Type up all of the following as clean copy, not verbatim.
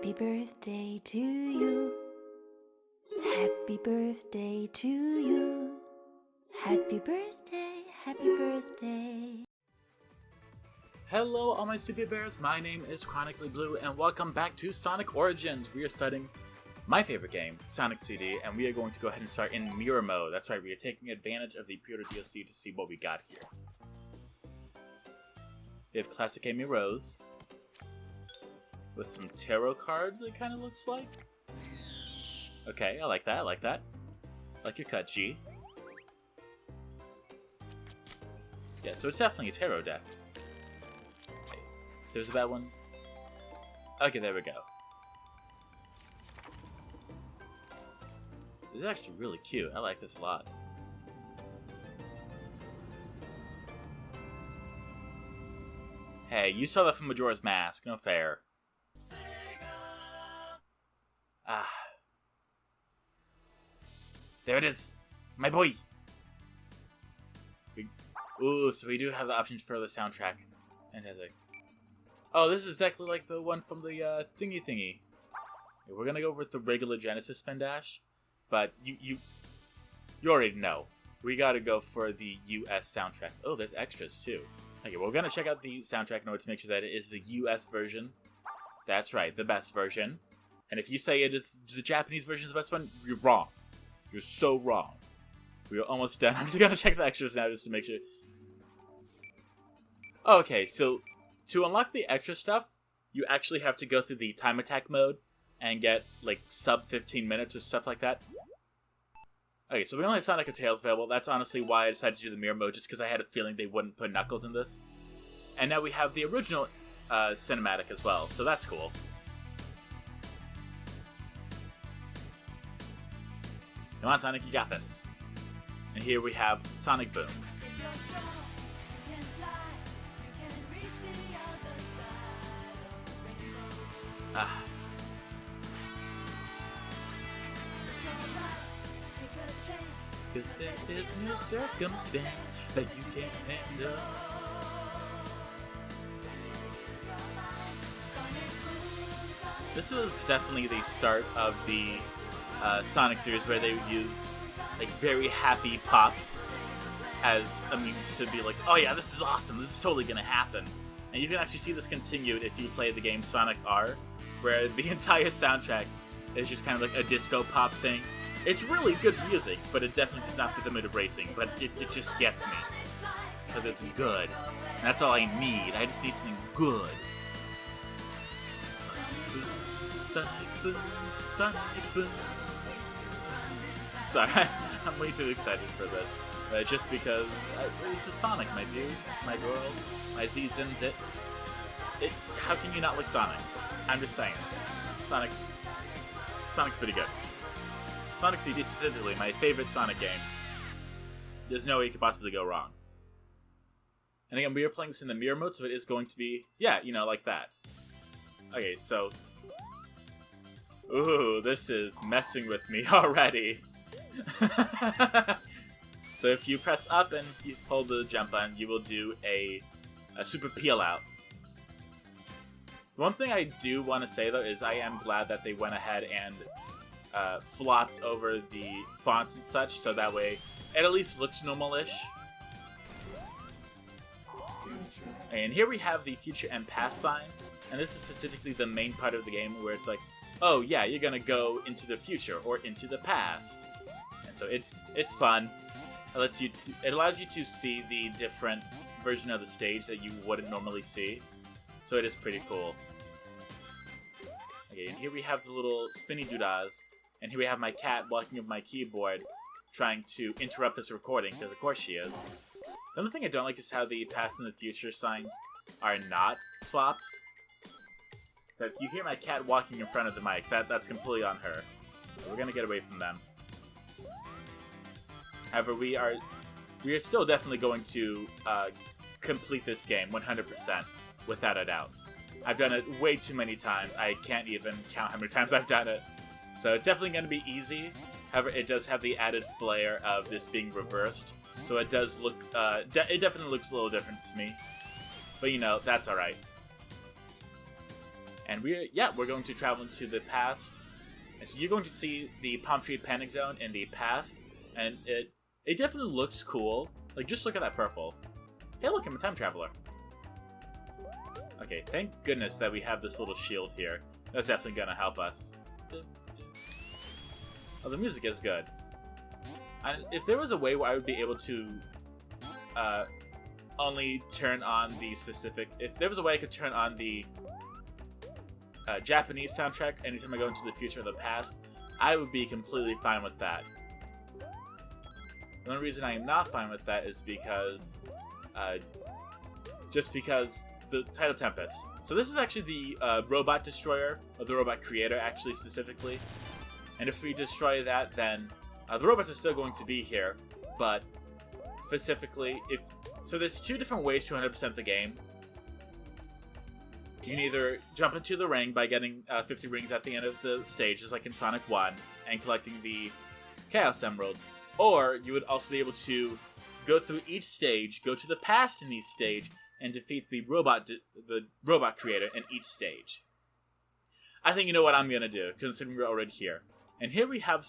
Happy birthday to you. Happy birthday to you. Happy birthday, happy birthday. Hello all my Sleepy Bears, my name is Chronically Blue and welcome back to Sonic Origins. We are studying my favorite game, Sonic CD, and we are going to go ahead and start in Mirror Mode. That's right, we are taking advantage of the pre-order DLC to see what we got here. We have Classic Amy Rose with some tarot cards, it kind of looks like. Okay, I like that, I like that. I like your cut, G. Yeah, so it's definitely a tarot deck. Okay, so there's a bad one. Okay, there we go. This is actually really cute. I like this a lot. Hey, you saw that from Majora's Mask. No fair. Ah. There it is. My boy. Ooh, so we do have the option for the soundtrack. Fantastic. Oh, this is exactly like the one from the thingy. We're gonna go with the regular Genesis Spin Dash. But you already know. We gotta go for the US soundtrack. Oh, there's extras too. Okay, we're gonna check out the soundtrack in order to make sure that it is the US version. That's right, the best version. And if you say it is the Japanese version is the best one, you're wrong. You're so wrong. We're almost done. I'm just gonna check the extras now just to make sure. Okay, so to unlock the extra stuff, you actually have to go through the time attack mode and get like sub 15 minutes or stuff like that. Okay, so we only have Sonic and Tails available. That's honestly why I decided to do the mirror mode, just because I had a feeling they wouldn't put Knuckles in this. And now we have the original cinematic as well, so that's cool. Come on, Sonic, you got this. And here we have Sonic Boom. Ah. Cause there is no circumstance that you can't handle. This was definitely the start of the Sonic series where they would use like very happy pop as a means to be like, oh yeah, this is awesome, this is totally gonna happen. And you can actually see this continued if you play the game Sonic R, where the entire soundtrack is just kind of like a disco pop thing. It's really good music, but it definitely does not fit the mood of racing, but it just gets me. Because it's good. And that's all I need. I just need something good. Sonic Boom, Sonic Boom. Sorry, I'm way too excited for this. Just because this is Sonic, my dude, my girl, my Z-Zims, how can you not like Sonic? I'm just saying. Sonic's pretty good. Sonic CD specifically, my favorite Sonic game. There's no way you could possibly go wrong. And again, we are playing this in the mirror mode, so it is going to be, yeah, you know, like that. Okay, so... Ooh, this is messing with me already. So if you press up and you hold the jump button, you will do a super peel out. One thing I do want to say, though, is I am glad that they went ahead and flopped over the fonts and such, so that way it at least looks normal-ish. And here we have the future and past signs, and this is specifically the main part of the game where it's like, oh yeah, you're gonna go into the future or into the past. And so it's fun. It allows you to see the different version of the stage that you wouldn't normally see. So it is pretty cool. Okay, and here we have the little spinny doodahs. And here we have my cat walking up my keyboard, trying to interrupt this recording, because of course she is. The only thing I don't like is how the past and the future signs are not swapped. So if you hear my cat walking in front of the mic, that's completely on her. So we're gonna get away from them. However, we are still definitely going to complete this game 100%, without a doubt. I've done it way too many times. I can't even count how many times I've done it. So it's definitely going to be easy. However, it does have the added flair of this being reversed. So it does look, it definitely looks a little different to me. But you know, that's alright. And we're going to travel into the past. And so you're going to see the Palm Tree Panic Zone in the past, and it definitely looks cool. Like, just look at that purple. Hey, look, I'm a time traveler. Okay, thank goodness that we have this little shield here. That's definitely gonna help us. Oh, the music is good. And if there was a way where I would be able to only turn on the specific... If there was a way I could turn on the Japanese soundtrack anytime I go into the future or the past, I would be completely fine with that. The only reason I am not fine with that is because... just because the Tidal Tempest. So this is actually the Robot Destroyer, or the Robot Creator, actually, specifically. And if we destroy that, then the robots are still going to be here, but specifically, so there's two different ways to 100% the game. You can either jump into the ring by getting 50 rings at the end of the stage, just like in Sonic 1, and collecting the Chaos Emeralds, or you would also be able to go through each stage, go to the past in each stage, and defeat the robot creator in each stage. I think you know what I'm gonna do, considering we're already here. And here we have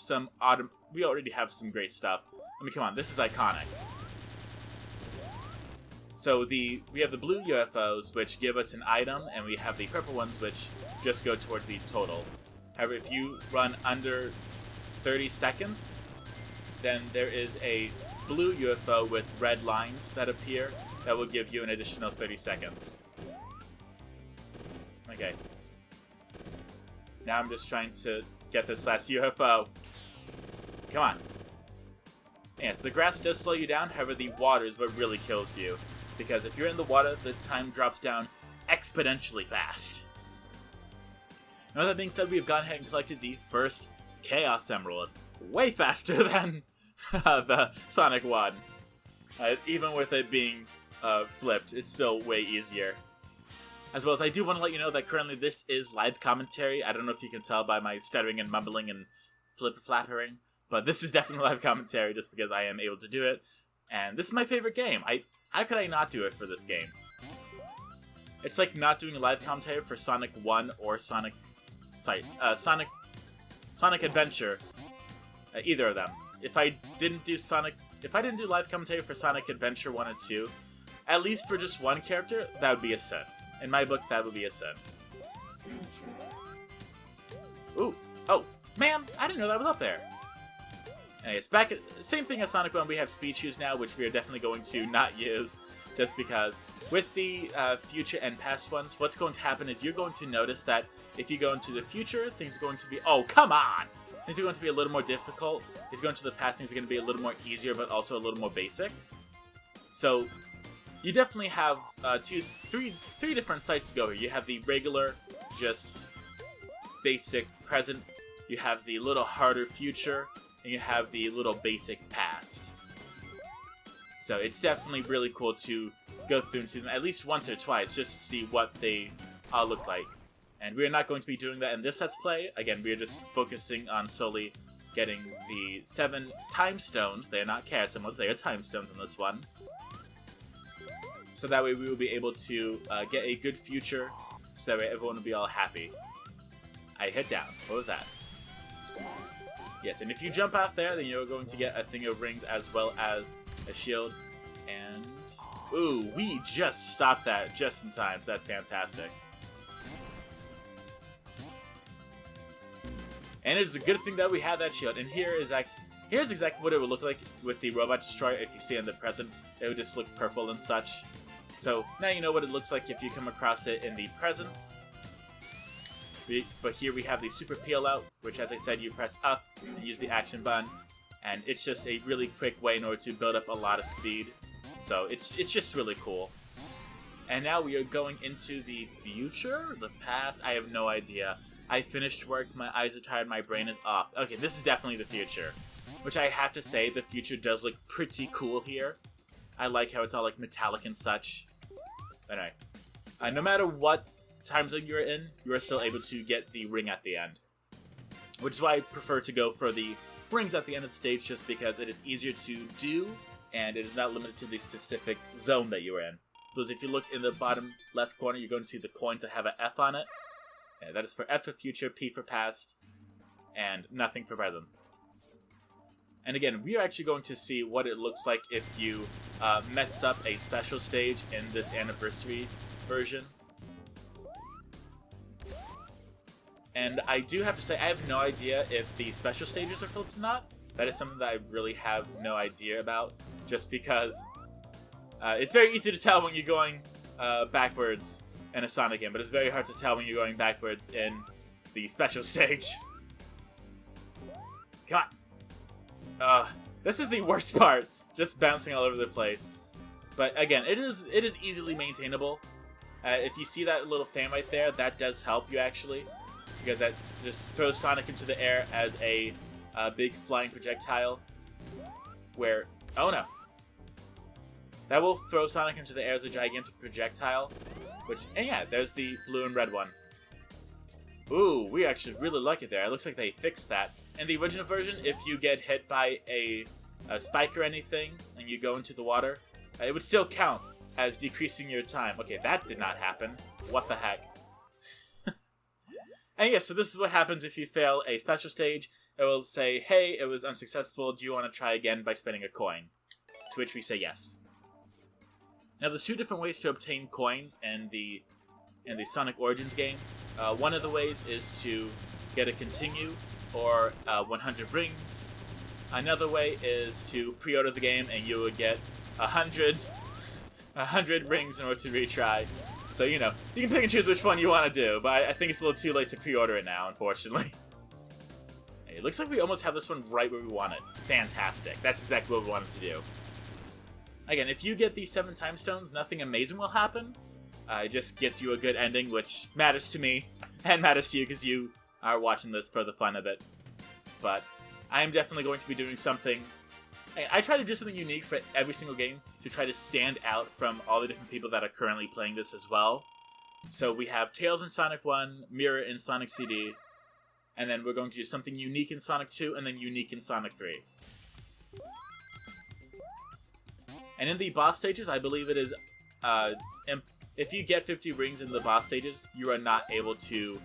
we already have some great stuff. I mean, come on, this is iconic. So we have the blue UFOs, which give us an item, and we have the purple ones, which just go towards the total. However, if you run under 30 seconds, then there is a blue UFO with red lines that appear that will give you an additional 30 seconds. Okay. Now I'm just trying to get this last UFO. Come on. Yes, the grass does slow you down, however the water is what really kills you. Because if you're in the water, the time drops down exponentially fast. Now that being said, we've gone ahead and collected the first Chaos Emerald. Way faster than the Sonic 1. Even with it being flipped, it's still way easier. As well as I do want to let you know that currently this is live commentary. I don't know if you can tell by my stuttering and mumbling and flip-flappering, but this is definitely live commentary just because I am able to do it. And this is my favorite game. How could I not do it for this game? It's like not doing a live commentary for Sonic 1 or Sonic Adventure. Either of them. If I didn't do live commentary for Sonic Adventure 1 and 2, at least for just one character, that would be a sin. In my book, that would be a sin. Ooh. Oh, man, I didn't know that was up there. Anyways, same thing as Sonic 1, we have speed shoes now, which we are definitely going to not use, just because with the future and past ones, what's going to happen is you're going to notice that if you go into the future, things are going to be, oh, come on! Things are going to be a little more difficult. If you go into the past, things are going to be a little more easier, but also a little more basic. So, you definitely have three different sites to go here. You have the regular, just basic present. You have the little harder future. And you have the little basic past. So it's definitely really cool to go through and see them at least once or twice just to see what they all look like. And we're not going to be doing that in this Let's Play. Again, we're just focusing on solely getting the 7 time stones. They are not Chaos Emeralds, they are time stones in this one. So that way we will be able to get a good future, so that way everyone will be all happy. I hit down. What was that? Yes, and if you jump off there, then you're going to get a thing of rings as well as a shield. And, ooh, we just stopped that just in time, so that's fantastic. And it's a good thing that we had that shield. And here's exactly what it would look like with the Robot Destroyer if you see it in the present. It would just look purple and such. So now you know what it looks like if you come across it in the present. But here we have the Super Peel Out, which, as I said, you press up and use the action button, and it's just a really quick way in order to build up a lot of speed. So it's just really cool. And now we are going into the future, the past. I have no idea. I finished work, my eyes are tired, my brain is off. Okay, this is definitely the future, which I have to say, the future does look pretty cool here. I like how it's all like metallic and such. Anyway, no matter what time zone you're in, you are still able to get the ring at the end. Which is why I prefer to go for the rings at the end of the stage, just because it is easier to do, and it is not limited to the specific zone that you are in. Because if you look in the bottom left corner, you're going to see the coins that have an F on it. Yeah, that is for F for future, P for past, and nothing for present. And again, we are actually going to see what it looks like if you mess up a special stage in this anniversary version. And I do have to say, I have no idea if the special stages are flipped or not. That is something that I really have no idea about, just because it's very easy to tell when you're going backwards in a Sonic game, but it's very hard to tell when you're going backwards in the special stage. Come on. This is the worst part, just bouncing all over the place. But again, it is easily maintainable. If you see that little fan right there, that does help you actually, because that just throws Sonic into the air as a big flying projectile. Where, oh no, that will throw Sonic into the air as a gigantic projectile. Which, and yeah, there's the blue and red one. Ooh, we actually really like it there. It looks like they fixed that. In the original version, if you get hit by a spike or anything and you go into the water, it would still count as decreasing your time. Okay, that did not happen. What the heck? And yeah, so this is what happens if you fail a special stage. It will say, hey, it was unsuccessful. Do you want to try again by spending a coin? To which we say yes. Now, there's two different ways to obtain coins in the Sonic Origins game. One of the ways is to get a continue or 100 rings. Another way is to pre-order the game and you would get 100 rings in order to retry. So, you know, you can pick and choose which one you want to do, but I think it's a little too late to pre-order it now, unfortunately. It looks like we almost have this one right where we want it. Fantastic. That's exactly what we wanted to do. Again, if you get these 7 time stones, nothing amazing will happen. It just gets you a good ending, which matters to me, and matters to you because you are watching this for the fun of it. But I am definitely going to be doing something. I try to do something unique for every single game to try to stand out from all the different people that are currently playing this as well. So we have Tails in Sonic 1, Mirror in Sonic CD, and then we're going to do something unique in Sonic 2, and then unique in Sonic 3. And in the boss stages, I believe it is, if you get 50 rings in the boss stages, you are not able to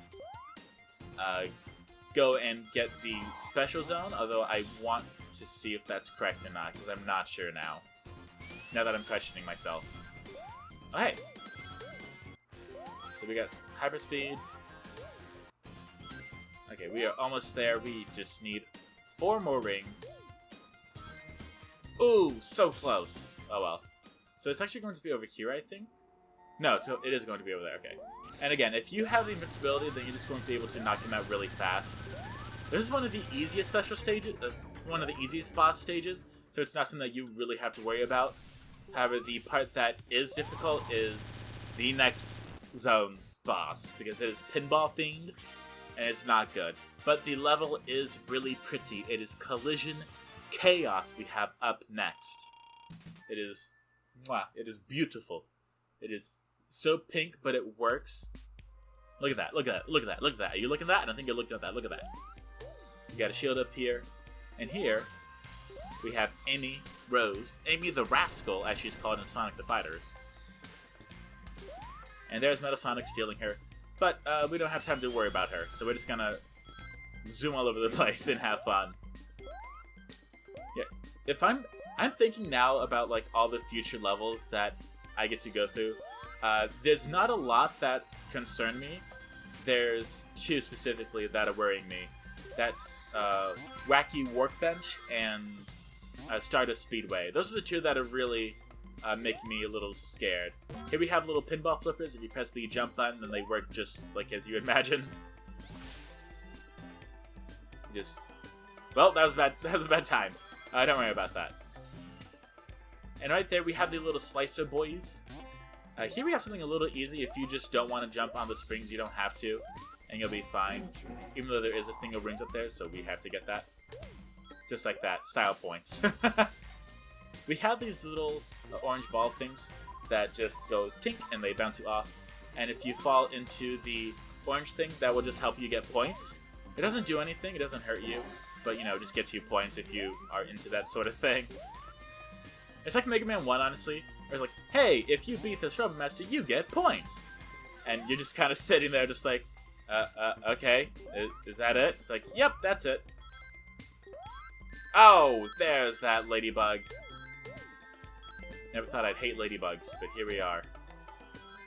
go and get the special zone, although I want to see if that's correct or not, because I'm not sure now that I'm questioning myself. Oh, hey! So we got hyperspeed. Okay, we are almost there. We just need 4 more rings. Ooh, so close. Oh well. So it's actually going to be over here, I think? No, so it is going to be over there, okay. And again, if you have the invincibility, then you're just going to be able to knock him out really fast. This is one of the easiest special stages, one of the easiest boss stages, so it's not something that you really have to worry about. However, the part that is difficult is the next zone's boss, because it is pinball themed, and it's not good. But the level is really pretty. It is Collision Chaos we have up next. It is, mwah, it is beautiful. It is so pink, but it works. Look at that, look at that, look at that, look at that. Are you looking at that? I don't think you're looking at that. Look at that. You got a shield up here. And here, we have Amy Rose. Amy the Rascal, as she's called in Sonic the Fighters. And there's Metal Sonic stealing her. But we don't have time to worry about her, so we're just gonna zoom all over the place and have fun. Yeah, if I'm thinking now about like all the future levels that I get to go through. There's not a lot that concern me. There's 2 specifically that are worrying me. That's Wacky Workbench and Stardust Speedway. Those are the 2 that are really making me a little scared. Here we have little pinball flippers. If you press the jump button, then they work just like as you imagine. Well, that was bad. That was a bad time. Don't worry about that. And right there, we have the little slicer boys. Here we have something a little easy. If you just don't want to jump on the springs, you don't have to, and you'll be fine. Even though there is a thing of rings up there, so we have to get that. Just like that. Style points. We have these little orange ball things that just go tink, and they bounce you off. And if you fall into the orange thing, that will just help you get points. It doesn't do anything. It doesn't hurt you. But, you know, it just gets you points if you are into that sort of thing. It's like Mega Man 1, honestly. Where it's like, hey, if you beat this Rubber Master, you get points. And you're just kind of sitting there just like, Okay. Is that it? It's like, yep, that's it. Oh, there's that ladybug. Never thought I'd hate ladybugs, but here we are.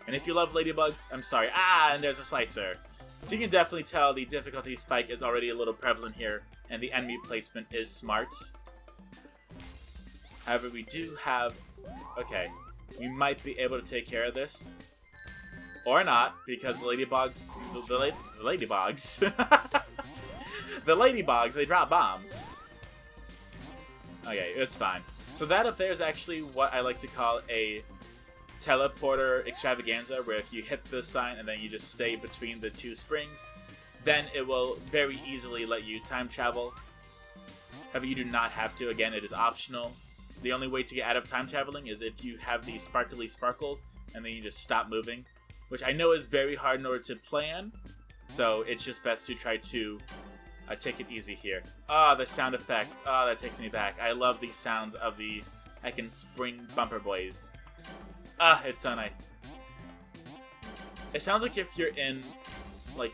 And if you love ladybugs, I'm sorry. Ah, and there's a slicer. So you can definitely tell the difficulty spike is already a little prevalent here, and the enemy placement is smart. However, we do have... Okay, we might be able to take care of this. Or not, because the ladybugs... The ladybugs... the ladybugs, they drop bombs. Okay, it's fine. So that up there is actually what I like to call a teleporter extravaganza, where if you hit the sign and then you just stay between the two springs, then it will very easily let you time travel. However, you do not have to. Again, it is optional. The only way to get out of time traveling is if you have these sparkly sparkles and then you just stop moving, which I know is very hard in order to plan, so it's just best to try to take it easy here. Ah, the sound effects. Ah, that takes me back. I love the sounds of the I can spring bumper boys. Ah, it's so nice. It sounds like if you're in, like,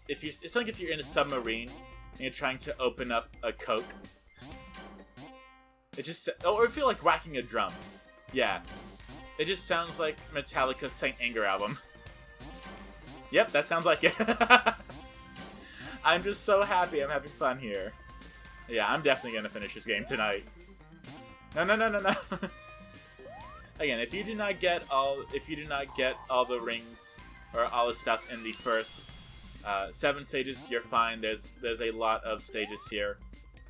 it sounds like if you're in a submarine and you're trying to open up a Coke. It just, or if you're like whacking a drum. Yeah. It just sounds like Metallica's Saint Anger album. Yep, that sounds like it. I'm just so happy I'm having fun here. Yeah, I'm definitely gonna finish this game tonight. No. Again, if you do not get all the rings or all the stuff in the first 7 stages, you're fine. There's a lot of stages here,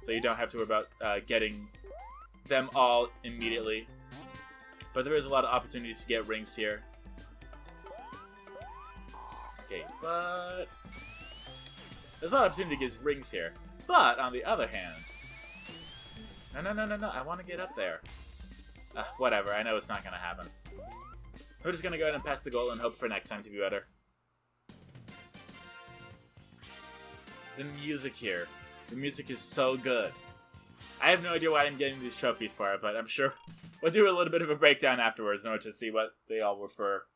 so you don't have to worry about getting them all immediately. But there is a lot of opportunities to get rings here. Okay, but there's a lot of opportunity to get rings here. But on the other hand, no, I want to get up there. Whatever, I know it's not gonna happen. We're just gonna go ahead and pass the goal and hope for next time to be better. The music here. The music is so good. I have no idea why I'm getting these trophies for it, but I'm sure we'll do a little bit of a breakdown afterwards in order to see what they all were for.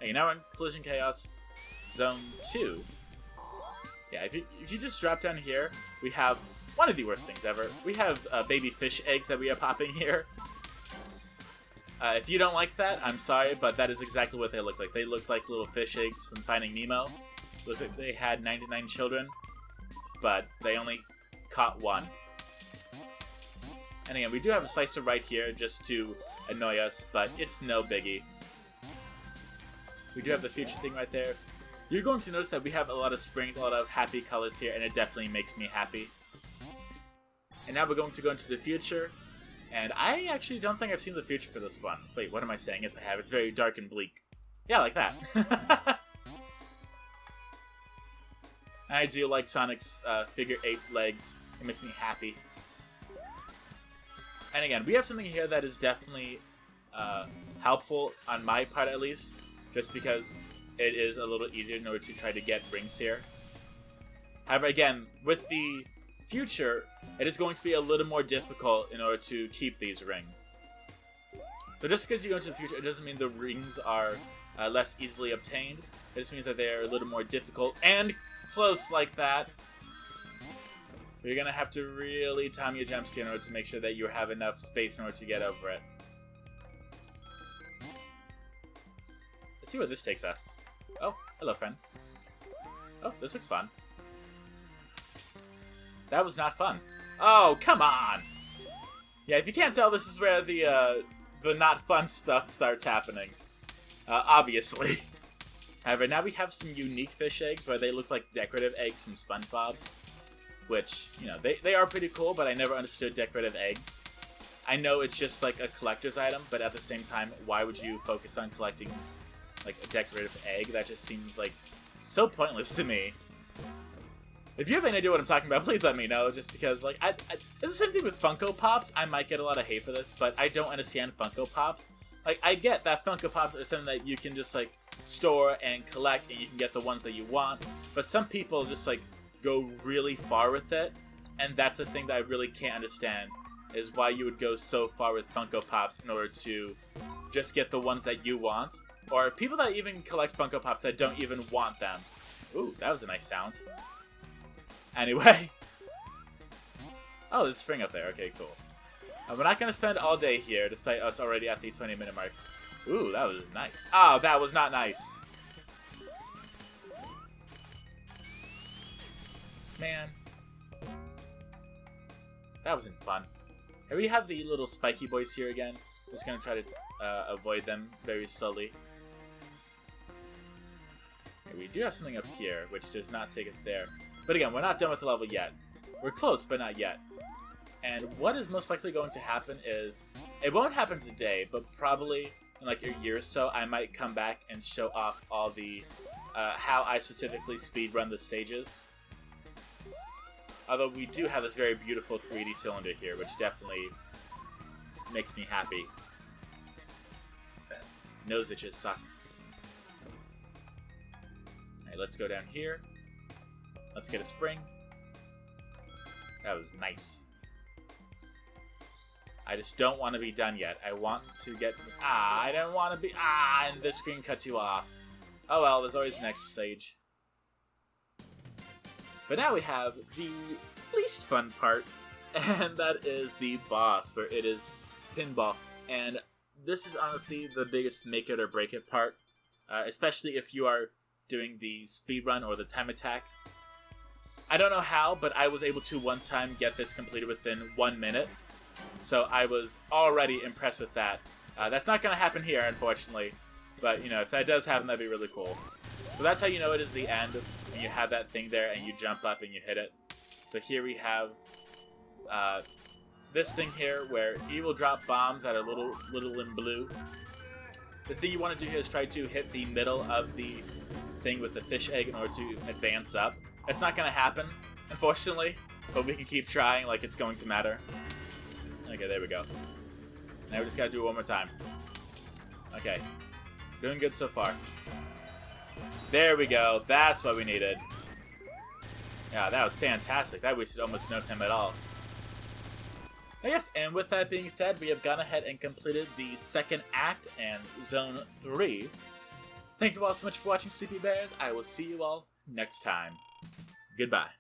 Okay, now we're in Collision Chaos Zone 2. Yeah, if you just drop down here, we have one of the worst things ever. We have baby fish eggs that we are popping here. If you don't like that, I'm sorry, but that is exactly what they look like. They look like little fish eggs from Finding Nemo. Looks like they had 99 children, but they only caught one. And again, we do have a slicer right here just to annoy us, but it's no biggie. We do have the future thing right there. You're going to notice that we have a lot of springs, a lot of happy colors here, and it definitely makes me happy. And now we're going to go into the future, and I actually don't think I've seen the future for this one. Wait, what am I saying? Yes, I have. It's very dark and bleak. Yeah, like that. I do like Sonic's figure 8 legs. It makes me happy. And again, we have something here that is definitely helpful, on my part at least, just because it is a little easier in order to try to get rings here. However, again, with the future, it is going to be a little more difficult in order to keep these rings. So just because you go into the future, it doesn't mean the rings are less easily obtained. It just means that they are a little more difficult and close like that. You're going to have to really time your jumps in order to make sure that you have enough space in order to get over it. Let's see where this takes us. Oh, hello, friend. Oh, this looks fun. That was not fun. Oh, come on! Yeah, if you can't tell, this is where the not fun stuff starts happening. Obviously. However, now we have some unique fish eggs where they look like decorative eggs from SpongeBob. Which, you know, they are pretty cool, but I never understood decorative eggs. I know it's just like a collector's item, but at the same time, why would you focus on collecting like a decorative egg? That just seems like so pointless to me. If you have any idea what I'm talking about, please let me know, just because, like, it's the same thing with Funko Pops. I might get a lot of hate for this, but I don't understand Funko Pops. Like, I get that Funko Pops are something that you can just, like, store and collect, and you can get the ones that you want, but some people just, like, go really far with it, and that's the thing that I really can't understand, is why you would go so far with Funko Pops in order to just get the ones that you want, Or people that even collect Funko Pops that don't even want them. Ooh, that was a nice sound. Anyway. Oh, there's spring up there. Okay, cool. We're not going to spend all day here, despite us already at the 20-minute mark. Ooh, that was nice. Oh, that was not nice. Man. That wasn't fun. Here we have the little spiky boys here again. Just going to try to avoid them very slowly. Okay, we do have something up here, which does not take us there. But again, we're not done with the level yet. We're close, but not yet. And what is most likely going to happen is, it won't happen today, but probably in like a year or so, I might come back and show off all the, how I specifically speedrun the stages. Although we do have this very beautiful 3D cylinder here, which definitely makes me happy. Nose itches suck. Alright, let's go down here. Let's get a spring. That was nice. I just don't want to be done yet. I want to get... I don't want to be... and this screen cuts you off. Oh well, there's always the next stage. But now we have the least fun part, and that is the boss, where it is pinball. And this is honestly the biggest make it or break it part, especially if you are doing the speedrun or the time attack. I don't know how, but I was able to one time get this completed within 1 minute. So I was already impressed with that. That's not going to happen here, unfortunately. But, you know, if that does happen, that'd be really cool. So that's how you know it is the end, when you have that thing there and you jump up and you hit it. So here we have this thing here where he will drop bombs that are little in blue. The thing you want to do here is try to hit the middle of the thing with the fish egg in order to advance up. It's not going to happen, unfortunately, but we can keep trying like it's going to matter. Okay, there we go. Now we just gotta do it one more time. Okay. Doing good so far. There we go. That's what we needed. Yeah, that was fantastic. That wasted almost no time at all. Yes, and with that being said, we have gone ahead and completed the second act and Zone 3. Thank you all so much for watching, Sleepy Bears. I will see you all next time. Goodbye.